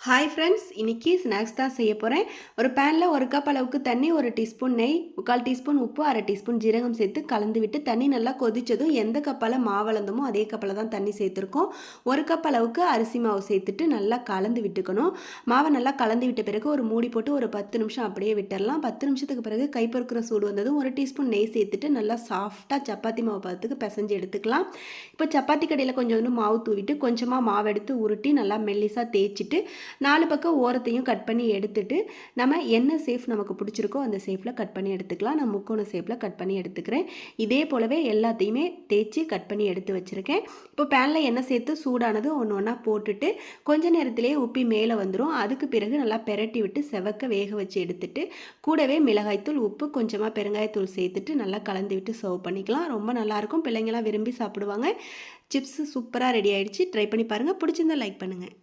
Hi friends, இன்றைக்கி snacks தான் செய்ய போகிறேன். ஒரு பேனில் 1 கப் அளவுக்கு தண்ணி, 1 டீஸ்பூன் நெய், 1/4 டீஸ்பூன் உப்பு, 1/2 டீஸ்பூன் ஜீரகம் சேர்த்து கலந்து விட்டு தண்ணி நல்லா கொதித்ததும் எந்த கப்பால் மாவு அளந்தமோ அதே கப்பில் தான் தண்ணி சேர்த்துருக்கோம். 1 கப் அளவுக்கு அரிசி மாவு சேர்த்துட்டு நல்லா கலந்து விட்டுக்கணும். மாவை நல்லா கலந்து விட்ட பிறகு ஒரு மூடி போட்டு ஒரு 10 நிமிஷம் அப்படியே விட்டுடலாம். 10 நிமிஷத்துக்கு பிறகு கை பொறுக்கிற சூடு வந்ததும் 1 டீஸ்பூன் நெய் சேர்த்துட்டு நல்லா சாஃப்டாக சப்பாத்தி மாவு பார்த்துக்கு பிசைஞ்சு எடுத்துக்கலாம். இப்போ சப்பாத்தி கடையில் கொஞ்சம் மாவு தூவிட்டு கொஞ்சமாக மாவு எடுத்து உருட்டி நல்லா மெல்லிசாக தேய்ச்சிட்டு 4 பக்கம் ஓரத்தையும் கட் பண்ணி எடுத்துட்டு நம்ம என்ன ஷேப் நமக்கு பிடிச்சிருக்கோ அந்த ஷேப்பில் கட் பண்ணி எடுத்துக்கலாம். நான் முக்கோண ஷேப்பில் கட் பண்ணி எடுத்துக்கிறேன். இதே போலவே எல்லாத்தையுமே தேய்ச்சி கட் பண்ணி எடுத்து வச்சுருக்கேன். இப்போ பேனில் எண்ணெய் சேர்த்து சூடானது ஒன்று ஒன்றா போட்டுட்டு கொஞ்ச நேரத்திலேயே உப்பி மேலே வந்துடும். அதுக்கு பிறகு நல்லா பெரட்டி விட்டு செவக்க வேக வச்சு எடுத்துட்டு கூடவே மிளகாய்த்தூள், உப்பு, கொஞ்சமாக பெருங்காயத்தூள் சேர்த்துட்டு நல்லா கலந்து விட்டு சர்வ் பண்ணிக்கலாம். ரொம்ப நல்லாயிருக்கும். பிள்ளைங்களாம் விரும்பி சாப்பிடுவாங்க. சிப்ஸ் சூப்பராக ரெடி ஆகிடுச்சு. ட்ரை பண்ணி பாருங்கள். பிடிச்சிருந்தா லைக் பண்ணுங்கள்.